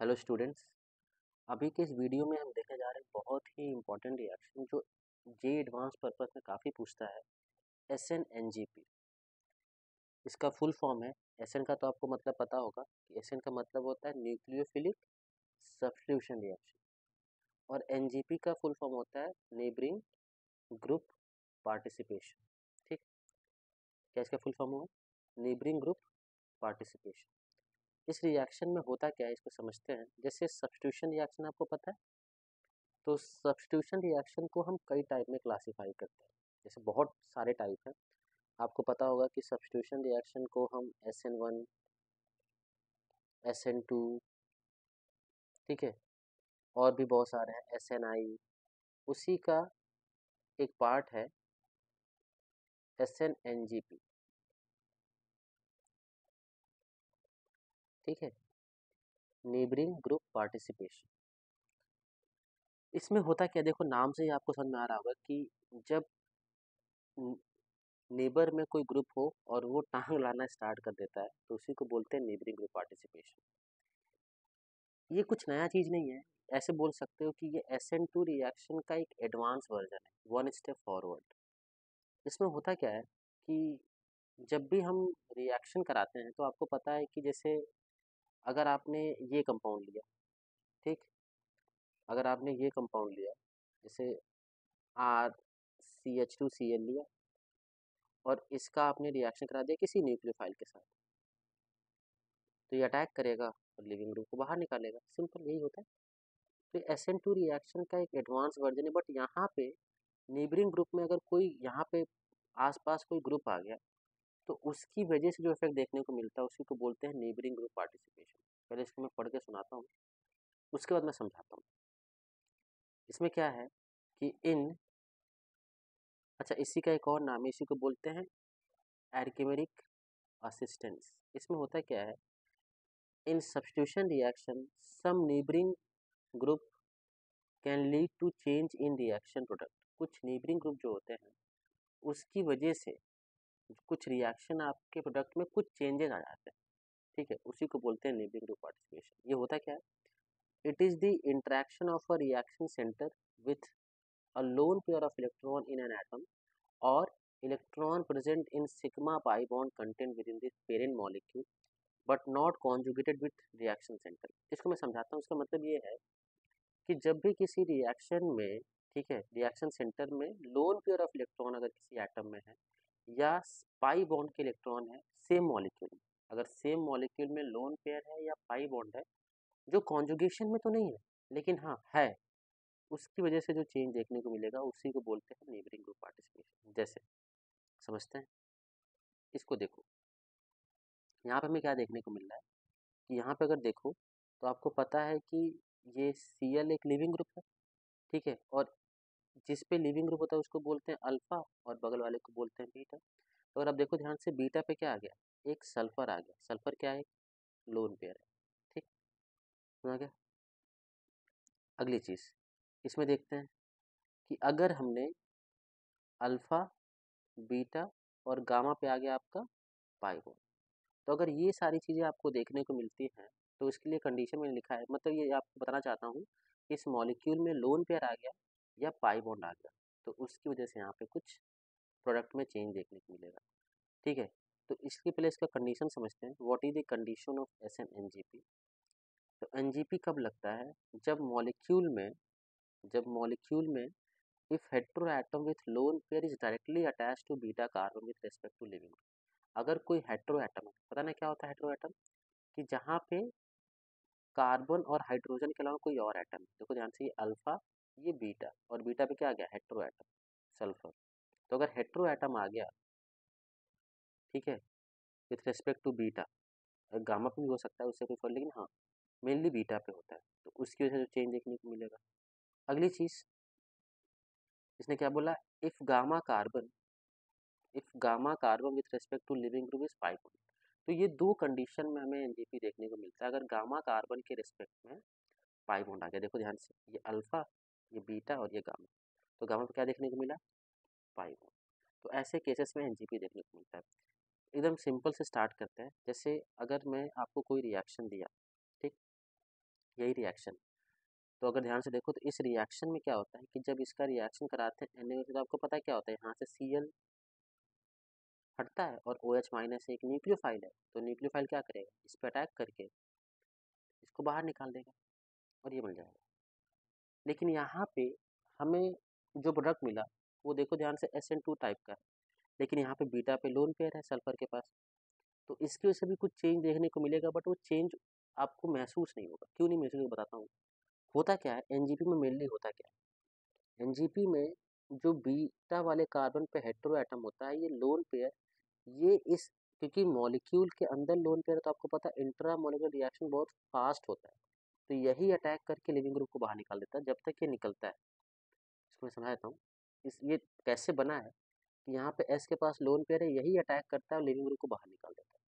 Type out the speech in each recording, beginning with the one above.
Hello students. अभी के इस वीडियो में हम देखने जा रहे हैं बहुत ही इम्पोर्टेंट रिएक्शन जो जे एडवांस पर्पस में काफ़ी पूछता है। SN NGP इसका फुल फॉर्म है। SN का तो आपको मतलब पता होगा कि SN का मतलब होता है न्यूक्लियोफिलिक सब्स्टिट्यूशन रिएक्शन, और NGP का फुल फॉर्म होता है नेबरिंग ग्रुप पार्टिसिपेशन। ठीक, क्या इसका फुल फॉर्म हुआ? Neighbouring group participation. इस रिएक्शन में होता क्या है इसको समझते हैं। जैसे सब्स्टिट्यूशन रिएक्शन आपको पता है, तो सब्स्टिट्यूशन रिएक्शन को हम कई टाइप में क्लासिफाई करते हैं। जैसे बहुत सारे टाइप हैं। आपको पता होगा कि सब्स्टिट्यूशन रिएक्शन को हम SN1, SN2, ठीक है, और भी बहुत सारे हैं, SNI। उसी का एक पार्ट है SNNGP। ठीक है, नेबरिंग ग्रुप पार्टिसिपेशन। इसमें होता क्या, देखो नाम से ही आपको समझ में आ रहा होगा कि जब नेबर में कोई ग्रुप हो और वो टांग लाना स्टार्ट कर देता है तो उसी को बोलते हैं नेबरिंग ग्रुप पार्टिसिपेशन। ये कुछ नया चीज़ नहीं है। ऐसे बोल सकते हो कि ये SN2 रिएक्शन का एक एडवांस वर्जन है, वन स्टेप फॉरवर्ड। इसमें होता क्या है कि जब भी हम रिएक्शन कराते हैं तो आपको पता है कि जैसे अगर आपने ये कंपाउंड लिया, ठीक, अगर आपने ये कंपाउंड लिया, जैसे RCH2Cl लिया, और इसका आपने रिएक्शन करा दिया किसी न्यूक्लियोफाइल के साथ, तो ये अटैक करेगा और लिविंग ग्रुप को बाहर निकालेगा। सिंपल यही होता है। तो SN2 रिएक्शन का एक एडवांस वर्जन है, बट यहाँ पे नेबरिंग ग्रुप में अगर कोई यहाँ पे आसपास कोई ग्रुप आ गया तो उसकी वजह से जो इफेक्ट देखने को मिलता है उसी को बोलते हैं नेबरिंग ग्रुप पार्टिसिपेशन। पहले इसको मैं पढ़ के सुनाता हूँ, उसके बाद मैं समझाता हूँ। इसमें क्या है कि अच्छा, इसी का एक और नाम है, इसी को बोलते हैं एर्केमेरिक असिस्टेंस। इसमें होता क्या है, in substitution reaction some neighbouring group can lead to change in reaction product. कुछ नेबरिंग ग्रुप जो होते हैं उसकी वजह से कुछ रिएक्शन आपके प्रोडक्ट में कुछ चेंजेस आ जाते हैं। ठीक है, उसी को बोलते हैं नेबरिंग ग्रुप पार्टिसिपेशन। ये होता क्या है, it is the interaction of a reaction centre with a lone pair of electron in an atom और electron present in sigma pi bond content with in the parent molecule but not conjugated with reaction centre. इसको मैं समझाता हूँ। इसका मतलब ये है कि जब भी किसी रिएक्शन में, ठीक है, रिएक्शन सेंटर में लोन पेयर ऑफ इलेक्ट्रॉन अगर किसी एटम में है या पाई बॉन्ड के इलेक्ट्रॉन है सेम मॉलिक्यूल में, अगर सेम मॉलिक्यूल में लोन पेयर है या पाई बॉन्ड है जो कॉन्जुगेशन में तो नहीं है लेकिन हाँ है, उसकी वजह से जो चेंज देखने को मिलेगा उसी को बोलते हैं नेबरिंग ग्रुप पार्टिसिपेशन। जैसे समझते हैं, इसको देखो, यहाँ पे हमें क्या देखने को मिल रहा है कि यहाँ पे अगर देखो तो आपको पता है कि ये Cl एक लिविंग ग्रुप है, ठीक है, और जिस पे लिविंग ग्रुप होता है उसको बोलते हैं अल्फा और बगल वाले को बोलते हैं बीटा। तो अगर आप देखो ध्यान से, बीटा पे क्या आ गया, एक सल्फर आ गया। सल्फर क्या है, लोन पेयर है। ठीक, समझ गया। अगली चीज़ इसमें देखते हैं कि अगर हमने अल्फा, बीटा और गामा पे आ गया आपका पाई बॉन्ड, तो अगर ये सारी चीज़ें आपको देखने को मिलती हैं तो इसके लिए कंडीशन मैंने लिखा है, मतलब ये आपको बताना चाहता हूँ कि इस मॉलिक्यूल में लोन पेयर आ गया या पाई बॉन्ड आ गया तो उसकी वजह से यहाँ पे कुछ प्रोडक्ट में चेंज देखने को मिलेगा। ठीक है, तो इसके पहले इसका कंडीशन समझते हैं। What is the condition of SN NGP। तो NGP कब लगता है, जब मॉलिक्यूल में if hetero atom with lone pair is directly attached to beta carbon with respect to leaving. अगर कोई हेटेरो एटम है, पता ना क्या होता है हेटेरो एटम, कि जहाँ पे कार्बन और हाइड्रोजन के अलावा कोई और एटम है। देखो ध्यान से, ये अल्फा, ये बीटा, और बीटा पे क्या आ गया, हेटेरो एटम, सल्फर। तो अगर हेटेरो एटम आ गया, ठीक है, with respect to beta, gamma पे भी हो सकता है उससे कोई फर्क, लेकिन हाँ मेनली बीटा पे होता है, तो उसकी वजह से चेंज देखने को मिलेगा। अगली चीज़ इसने क्या बोला, if gamma carbon with respect to leaving group is pi bond. तो ये दो कंडीशन में हमें NGP देखने को मिलता है। अगर गामा कार्बन के रिस्पेक्ट में पाई बॉन्ड आ गया, देखो ध्यान से, ये अल्फा, ये बीटा और ये गामा, तो गामा पे क्या देखने को मिला, पाई बॉन्ड। तो ऐसे केसेस में NGP देखने को मिलता है। एकदम सिंपल से स्टार्ट करते हैं। जैसे अगर मैं आपको कोई रिएक्शन दिया, ठीक, यही रिएक्शन। तो अगर ध्यान से देखो तो इस रिएक्शन में क्या होता है कि जब इसका रिएक्शन कराते हैं Na तो आपको पता है क्या होता है, यहाँ से Cl हटता है और OH माइनस एक न्यूक्लियोफाइल है, तो न्यूक्लियोफाइल क्या करेगा, इस पर अटैक करके इसको बाहर निकाल देगा और ये मिल जाएगा। लेकिन यहाँ पे हमें जो प्रोडक्ट मिला वो देखो ध्यान से SN2 टाइप का है, लेकिन यहाँ पे बीटा पे लोन पेयर है सल्फर के पास, तो इसकी वजह से भी कुछ चेंज देखने को मिलेगा, बट वो चेंज आपको महसूस नहीं होगा। क्यों नहीं महसूस होगा बताता हूँ। होता क्या है, एनजीपी में मेनली होता क्या है, एनजीपी में जो बीटा वाले कार्बन पे हेटेरो एटम होता है, ये लोन पेयर, ये इस क्योंकि मॉलिक्यूल के अंदर लोन पेयर तो आपको पता है इंट्रा मॉलिक्यूलर रिएक्शन बहुत फास्ट होता है, तो यही अटैक करके लिविंग ग्रुप को बाहर निकाल देता है जब तक ये निकलता है। इसको मैं समझाता हूँ, ये कैसे बना है कि यहाँ पे एस के पास लोन पेयर है, यही अटैक करता है और लिविंग ग्रुप को बाहर निकाल देता है।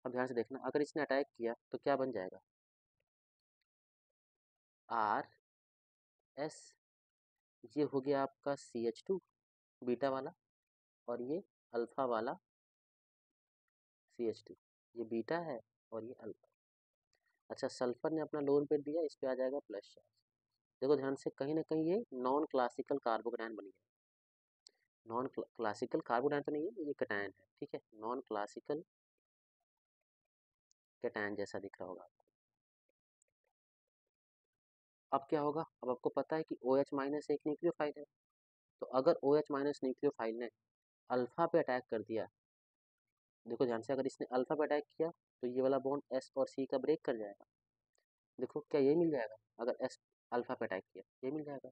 अब ध्यान से देखना, अगर इसने अटैक किया तो क्या बन जाएगा, आर एस, ये हो गया आपका CH2 बीटा वाला, और ये अल्फा वाला CH2, ये बीटा है और ये अल्फा। अच्छा, सल्फर ने अपना लोन पेयर दिया, इस पे आ जाएगा प्लस चार्ज। देखो ध्यान से, कहीं ना कहीं ये नॉन क्लासिकल कार्बोकैटायन बन गया। नॉन क्लासिकल कार्बोकैटायन तो नहीं है, ये कैटायन है, ठीक है, नॉन क्लासिकल कैटायन जैसा दिख रहा होगा। अब क्या होगा, अब आपको पता है कि OH माइनस एक न्यूक्लियोफाइल है, तो अगर OH माइनस न्यूक्लियोफाइल ने अल्फा पे अटैक कर दिया, देखो ध्यान से, अगर इसने अल्फा पे अटैक किया तो ये वाला बॉन्ड S और C का ब्रेक कर जाएगा। देखो क्या ये मिल जाएगा, अगर S अल्फा पे अटैक किया ये मिल जाएगा।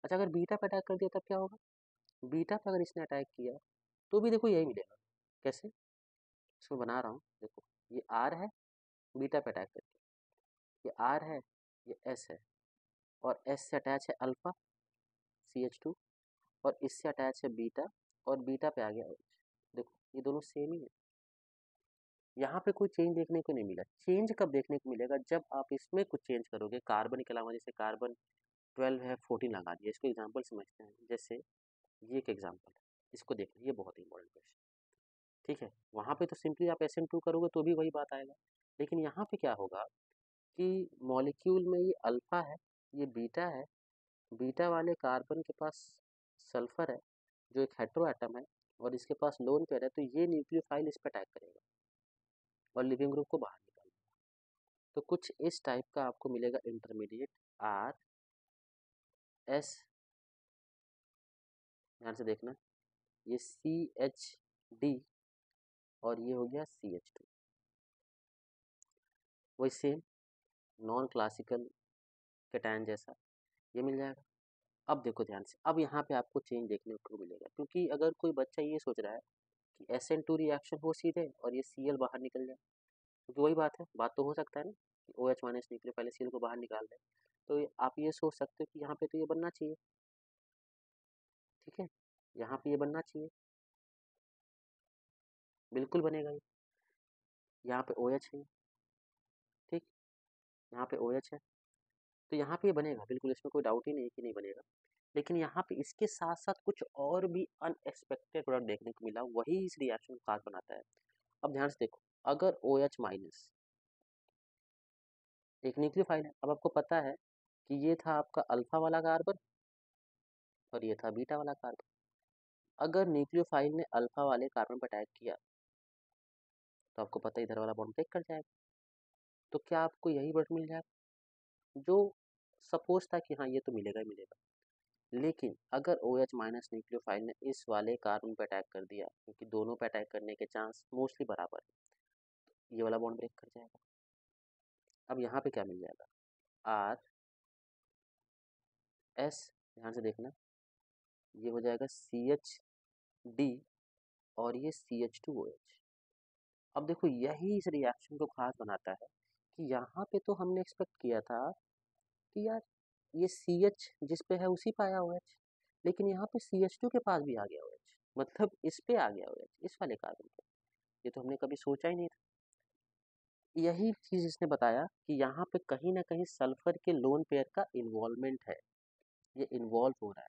अच्छा, अगर बीटा पे अटैक कर दिया तब क्या होगा, बीटा पे अगर इसने अटैक किया तो भी देखो यही मिलेगा। कैसे, इसको बना रहा हूँ, देखो ये R है, बीटा पे अटैक करके, ये R है, ये S है, और S से अटैच है अल्फा CH2, और इससे अटैच है बीटा, और बीटा पे आ गया OH। देखो ये दोनों सेम ही है, यहाँ पे कोई चेंज देखने को नहीं मिला। चेंज कब देखने को मिलेगा, जब आप इसमें कुछ चेंज करोगे कार्बन के अलावा, जैसे कार्बन 12 है 14 लगा दिया। इसको एग्जांपल समझते हैं, जैसे ये एक एग्जांपल है, इसको देखिए, ये बहुत इंपॉर्टेंट क्वेश्चन, ठीक है। वहाँ पे तो सिंपली आप SN2 करोगे तो भी वही बात आएगा, लेकिन यहाँ पे क्या होगा कि मॉलिक्यूल में ये अल्फा है, ये बीटा है, बीटा वाले कार्बन के पास सल्फर है जो एक हेटेरो एटम है, और इसके पास लोन पेयर है, तो ये न्यूक्लियोफाइल इस पर अटैक करेगा और लिविंग ग्रुप को बाहर निकालेगा। तो कुछ इस टाइप का आपको मिलेगा इंटरमीडिएट R S, ध्यान से देखना, ये CHD और ये हो गया CH2, वही सेम नॉन क्लासिकल कैटायन जैसा ये मिल जाएगा। अब देखो ध्यान से, अब यहाँ पे आपको चेंज देखने को मिलेगा, क्योंकि अगर कोई बच्चा ये सोच रहा है कि SN2 रिएक्शन हो सीधे और ये Cl बाहर निकल जाए, क्योंकि वही बात है, बात तो हो सकता है ना कि OH माइनस निकले पहले Cl को बाहर निकाल दे, तो आप ये सोच सकते हो कि यहाँ पे तो ये बनना चाहिए, ठीक है, यहाँ पे ये बनना चाहिए, बिल्कुल बनेगा ये, यहाँ पे OH है, ठीक, यहाँ पे OH है, तो यहाँ पे ये बनेगा बिल्कुल, इसमें कोई डाउट ही नहीं है कि नहीं बनेगा। लेकिन यहाँ पे इसके साथ साथ कुछ और भी अनएक्सपेक्टेड प्रोडक्ट देखने को मिला, वही इस रिएक्शन को खास बनाता है। अब ध्यान से देखो, अगर OH माइनस एक न्यूक्लियोफाइल है, अब आपको पता है कि ये था आपका अल्फा वाला कार्बन और ये था बीटा वाला कार्बन। अगर न्यूक्लियोफाइल ने अल्फा वाले कार्बन पर अटैक किया तो आपको पता है इधर वाला बॉन्ड ब्रेक कर जाएगा, तो क्या आपको यही प्रोडक्ट मिल जाएगा जो सपोज था कि हाँ ये तो मिलेगा ही मिलेगा। लेकिन अगर OH माइनस न्यूक्लियोफाइल ने इस वाले कार्बन पर अटैक कर दिया, क्योंकि दोनों पे अटैक करने के चांस मोस्टली बराबर है, ये वाला बॉन्ड ब्रेक कर जाएगा। अब यहाँ पे क्या मिल जाएगा, R S, ध्यान से देखना, ये हो जाएगा CHD और ये CH2OH। अब देखो यही इस रिएक्शन को खास बनाता है कि यहाँ पे तो हमने एक्सपेक्ट किया था कि यार ये CH जिस पे है उसी पे आया OH, लेकिन यहाँ पे CH2 के पास भी आ गया OH, मतलब इस पे आ गया OH इस वाले कार्बन पे, ये तो हमने कभी सोचा ही नहीं था। यही चीज़ इसने बताया कि यहाँ पे कहीं ना कहीं सल्फर के लोन पेयर का इन्वॉल्वमेंट है, ये इन्वॉल्व हो रहा है,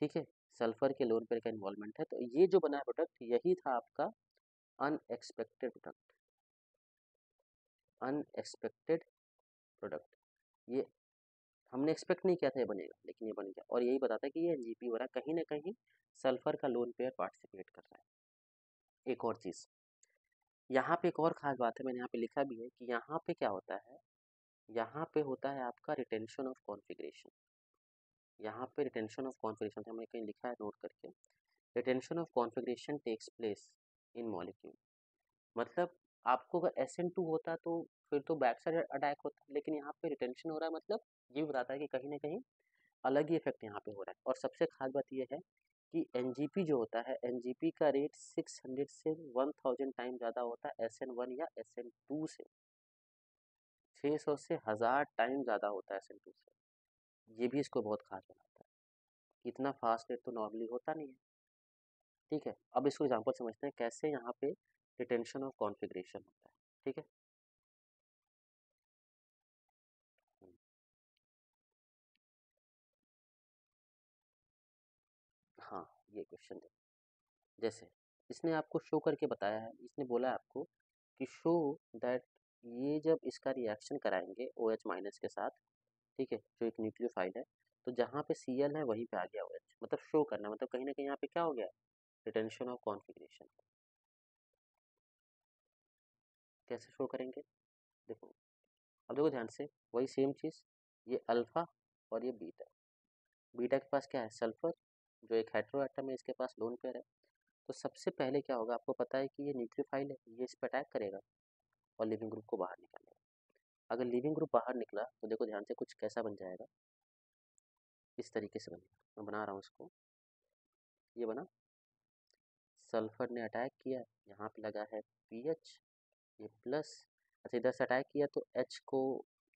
ठीक है, सल्फर के लोन पेयर का इन्वॉल्वमेंट है। तो ये जो बना है प्रोडक्ट, यही था आपका अनएक्सपेक्टेड प्रोडक्ट। Unexpected product. ये हमने एक्सपेक्ट नहीं किया था ये बनेगा, लेकिन ये बन गया। और यही बताता है कि ये एनजीपी हो रहा है, कहीं ना कहीं सल्फर का लोन पेयर पार्टिसिपेट कर रहा है। एक और चीज़ यहाँ पे, एक और खास बात है, मैंने यहाँ पे लिखा भी है कि यहाँ पे क्या होता है, यहाँ पे होता है आपका रिटेंशन ऑफ कॉन्फ़िगरेशन। यहाँ पे रिटेंशन ऑफ कॉन्फ़िगरेशन हमने कहीं लिखा है नोट करके, retention of configuration takes place in molecule. मतलब आपको अगर SN2 होता तो फिर तो बैक साइड अटैक होता, लेकिन यहाँ पे रिटेंशन हो रहा है, मतलब ये बताता है कि कहीं ना कहीं अलग ही इफेक्ट यहाँ पे हो रहा है। और सबसे खास बात ये है कि एनजीपी जो होता है, एनजीपी का रेट 600 से 1000 टाइम ज़्यादा होता है SN1 या SN2 से। 600 से 1000 टाइम ज़्यादा होता है SN2 से। ये भी इसको बहुत खास बनाता है। इतना फास्ट रेट तो नॉर्मली होता नहीं है। ठीक है, अब इसको एग्जांपल समझते हैं कैसे यहाँ पे रिटेंशन ऑफ कॉन्फ़िगरेशन होता है। ठीक है। हम्म, हाँ, ये क्वेश्चन देखो, जैसे इसने आपको शो करके बताया है, इसने बोला है आपको कि शो दैट ये जब इसका रिएक्शन कराएंगे OH माइनस के साथ, ठीक है, जो एक न्यूक्लियोफाइल है, तो जहाँ पे Cl है वहीं पे आ गया OH, मतलब शो करना, मतलब कहीं ना कहीं यहाँ पे क्या हो गया, रिटेंशन ऑफ कॉन्फ़िगरेशन। कैसे शो करेंगे, देखो, अब देखो ध्यान से, वही सेम चीज़, ये अल्फा और ये बीटा। बीटा के पास क्या है, सल्फर, जो एक हेटेरो एटम है, इसके पास लोन पेयर है। तो सबसे पहले क्या होगा, आपको पता है कि ये न्यूक्लियोफाइल है, ये इस पर अटैक करेगा और लिविंग ग्रुप को बाहर निकालेगा। अगर लिविंग ग्रुप बाहर निकला तो देखो ध्यान से कुछ कैसा बन जाएगा, इस तरीके से बनेगा। मैं बना रहा हूँ इसको, ये बना, सल्फर ने अटैक किया, यहाँ पे लगा है पीएच, ये प्लस, अच्छा इधर से अटैक किया तो एच को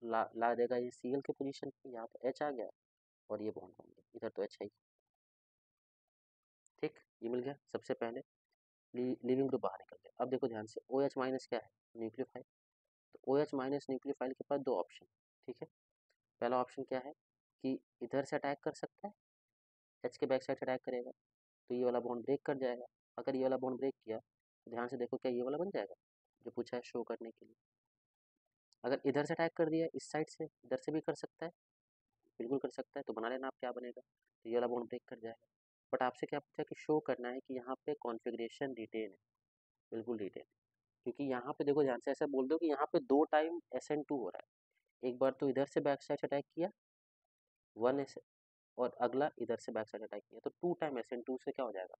ला देगा ये Cl के पोजीशन पे, यहाँ पे एच आ गया और ये बॉन्ड बन गया, इधर तो एच है ही। ठीक, ये मिल गया सबसे पहले, लिविंग ग्रुप बाहर निकल गया। अब देखो ध्यान से, ओ एच माइनस क्या है, न्यूक्लियोफाइल। तो ओ एच माइनस न्यूक्लियोफाइल के पास दो ऑप्शन, ठीक है। पहला ऑप्शन क्या है कि इधर से अटैक कर सकता है, एच के बैक साइड से अटैक करेगा, तो ये वाला बॉन्ड ब्रेक कर जाएगा। अगर ये वाला बॉन्ड ब्रेक किया तो ध्यान से देखो, क्या ये वाला बन जाएगा जो पूछा है शो करने के लिए। अगर इधर से अटैक कर दिया, इस साइड से, इधर से भी कर सकता है, बिल्कुल कर सकता है, तो बना लेना आप क्या बनेगा, तो ये वाला बॉन्ड ब्रेक कर जाएगा। बट आपसे क्या पूछा कि शो करना है कि यहाँ पे कॉन्फ़िगरेशन रिटेन है, बिल्कुल रिटेन है। क्योंकि यहाँ पे देखो ध्यान से, ऐसा बोल दो कि यहाँ पे दो टाइम SN2 हो रहा है, एक बार तो इधर से बैक साइड अटैक किया 1 और अगला इधर से बैक साइड अटैक किया, तो 2 टाइम SN2 से क्या हो जाएगा,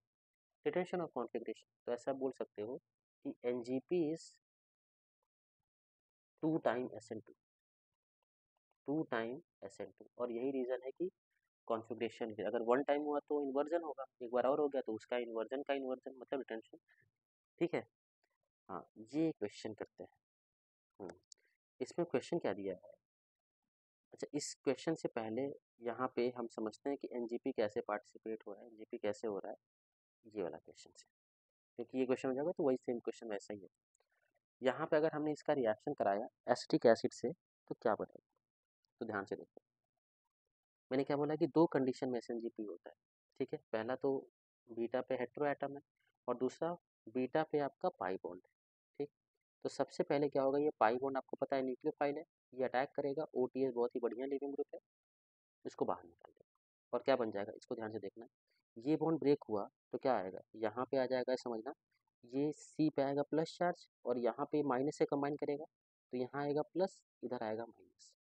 रिटेंशन ऑफ कॉन्फ़िगरेशन। तो ऐसा बोल सकते हो कि NGP is 2 time SN2, 2 time SN2। और यही रीज़न है कि कॉन्फ़िगरेशन के अगर 1 टाइम हुआ तो इन्वर्जन होगा, एक बार और हो गया तो उसका इन्वर्जन का इन्वर्जन, मतलब रिटेंशन। ठीक है। हाँ, ये क्वेश्चन करते हैं। इसमें क्वेश्चन क्या दिया है, अच्छा इस क्वेश्चन से पहले यहाँ पे हम समझते हैं कि एनजीपी कैसे पार्टिसिपेट हो रहा है, एनजीपी कैसे हो रहा है, ये वाला क्वेश्चन से, क्योंकि ये क्वेश्चन हो जाएगा तो वही सेम क्वेश्चन वैसा ही है। यहाँ पे अगर हमने इसका रिएक्शन कराया एसिटिक एसिड से तो क्या बनेगा, तो ध्यान से देखो, मैंने क्या बोला कि दो कंडीशन में एसएनजीपी होता है। ठीक है, पहला तो बीटा पे हेटेरो एटम है और दूसरा बीटा पे आपका पाई बॉन्ड है। ठीक, तो सबसे पहले क्या होगा, ये पाई बॉन्ड आपको पता है न्यूक्लियोफाइल है, ये अटैक करेगा, OTS बहुत ही बढ़िया लिविंग ग्रुप है, इसको बाहर निकाल देगा और क्या बन जाएगा, इसको ध्यान से देखना, ये बॉन्ड ब्रेक हुआ तो क्या आएगा, यहाँ पे आ जाएगा, समझना, ये C पे आएगा प्लस चार्ज और यहाँ पे माइनस से कंबाइन करेगा, तो यहाँ आएगा प्लस, इधर आएगा माइनस,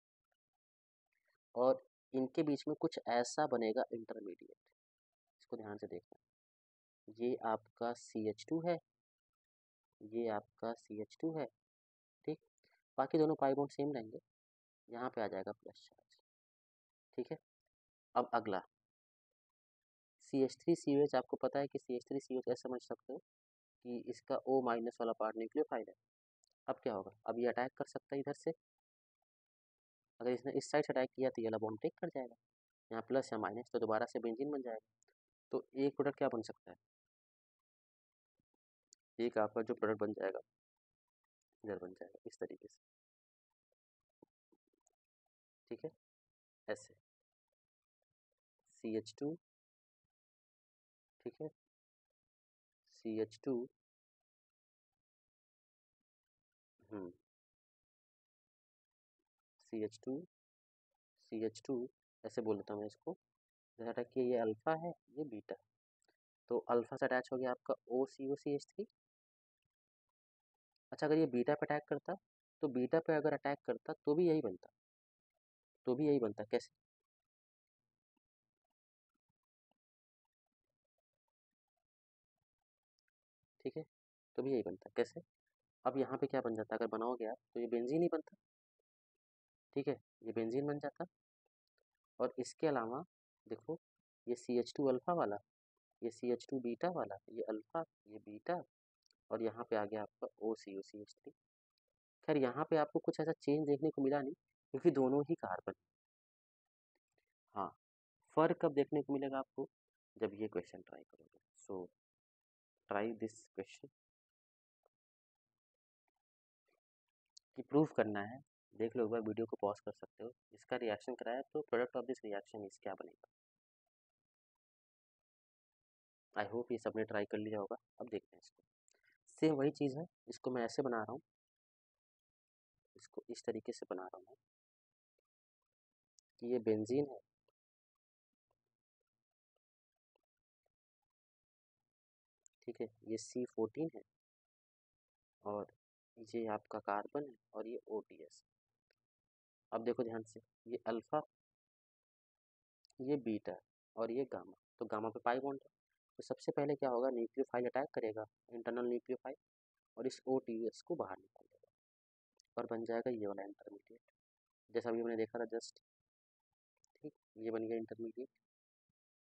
और इनके बीच में कुछ ऐसा बनेगा इंटरमीडिएट, इसको ध्यान से देखना, ये आपका CH2 है, ये आपका CH2 है। ठीक, बाकी दोनों पाई बॉन्ड सेम रहेंगे, यहाँ पे आ जाएगा प्लस चार्ज। ठीक है, अब अगला CH3COH, आपको पता है कि CH3COH ऐसा समझ सकते हो कि इसका O माइनस वाला पार्ट न्यूक्लियोफाइल है। अब क्या होगा, अब ये अटैक कर सकता है इधर से, अगर इसने इस साइड से अटैक किया तो ये वाला बॉन्ड ब्रेक कर जाएगा, यहाँ प्लस या माइनस तो दोबारा से बेंजीन बन जाएगा। तो एक प्रोडक्ट क्या बन सकता है, एक आपका जो प्रोडक्ट बन जाएगा इधर बन जाएगा इस तरीके से। ठीक है, ऐसे CH2, ठीक है, CH2, CH2 ऐसे बोल देता हूँ मैं इसको। जैसा अटैक किया ये अल्फ़ा है, ये बीटा। तो अल्फ़ा से अटैच हो गया आपका OCO CH3। अच्छा, अगर ये बीटा पे अटैक करता, तो बीटा पे अगर अटैक करता तो भी यही बनता, कैसे? ठीक है, तो भी यही बनता, कैसे? अब यहाँ पे क्या बन जाता, अगर बनाओगे आप तो ये बेंजीन ही बनता। ठीक है, ये बेंजीन बन जाता। और इसके अलावा देखो, ये CH2 अल्फ़ा वाला, ये CH2 बीटा वाला, ये अल्फ़ा, ये बीटा, और यहाँ पे आ गया आपका OCO CH3। खैर यहाँ पे आपको कुछ ऐसा चेंज देखने को मिला नहीं, क्योंकि दोनों ही कार्बन। हाँ, फ़र्क कब देखने को मिलेगा आपको, जब ये क्वेश्चन ट्राई करोगे। सो ट्राई दिस क्वेश्चन, कि प्रूफ करना है। देख लो एक बार, वीडियो को पॉज कर सकते हो। इसका रिएक्शन कराया तो प्रोडक्ट ऑफ दिस रिएक्शन इस क्या बनेगा। आई होप ये सबने ट्राई कर लिया होगा। अब देखते हैं इसको। सेम वही चीज़ है, इसको मैं ऐसे बना रहा हूँ, इसको इस तरीके से बना रहा हूँ मैं, कि ये बेंजीन है, ठीक है, ये C14 है, और ये आपका कार्बन है, और ये OTS। अब देखो ध्यान से, ये अल्फ़ा, ये बीटा, और ये गामा। तो गामा पे पाई बॉन्ड है, तो सबसे पहले क्या होगा, न्यूक्लियोफाइल अटैक करेगा, इंटरनल न्यूक्लियोफाइल, और इस OTS को बाहर निकाल देगा, और बन जाएगा ये वाला इंटरमीडिएट, जैसा अभी हमने देखा था जस्ट। ठीक, ये बन गया इंटरमीडिएट।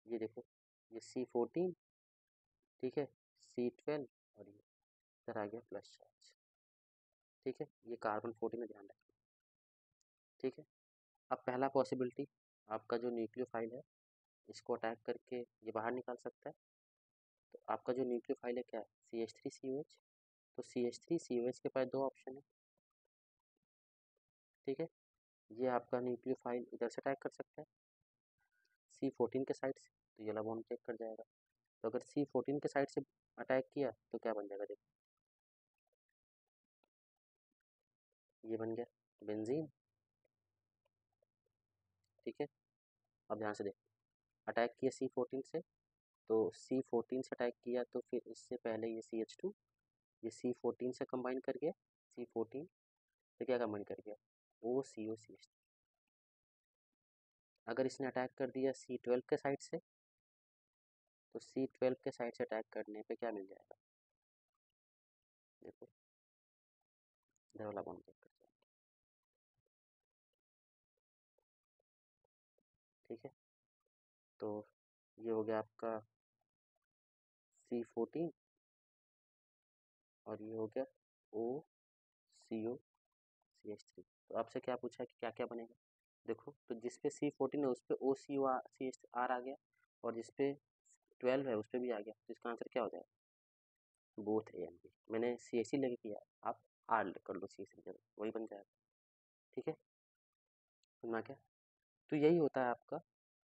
ये देखो, ये C14, ठीक है, C12, और ये इधर आ गया प्लस चार्ज। ठीक है, ये कार्बन 14 में ध्यान रखना। ठीक है, अब पहला पॉसिबिलिटी, आपका जो न्यूक्लियोफाइल है, इसको अटैक करके ये बाहर निकाल सकता है। तो आपका जो न्यूक्लियोफाइल है क्या है, CH3COH। तो CH3COH के पास दो ऑप्शन है। ठीक है, ये आपका न्यूक्लियोफाइल इधर से अटैक कर सकता है C14 के साइड से, तो ये वाला बॉन्ड ब्रेक कर जाएगा। तो अगर C14 के साइड से अटैक किया तो क्या बन जाएगा, देखो, ये बन गया बेंजीन। ठीक है, अब ध्यान से देखो, अटैक किया C14 से, तो C14 से अटैक किया, तो फिर इससे पहले ये CH2, ये C14 से कंबाइन कर गया, C14 से क्या कंबाइन कर गया, OCO CH3। अगर इसने अटैक कर दिया C12 के साइड से, तो C12 के साइड से अटैक करने पे क्या मिल जाएगा, देखो, इधर वाला बॉन्ड ब्रेक कर जाएगा। ठीक है, तो ये हो गया आपका C14, और ये हो गया OCO CH3। तो आपसे क्या पूछा है कि क्या क्या बनेगा, देखो, तो जिस पे C14 है उस पे OCO CH3 आ गया, और जिस पे 12 है उस पे भी आ गया, तो इसका आंसर क्या हो जाएगा, बोथ A एंड B। मैंने CH3 लेके किया, आप R कर लो CH3 जगह, वही बन जाएगा। ठीक है, सुनना क्या, तो यही होता है आपका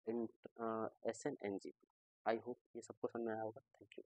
SN NG। आई होप ये सबको समझ में आया होगा। Thank you.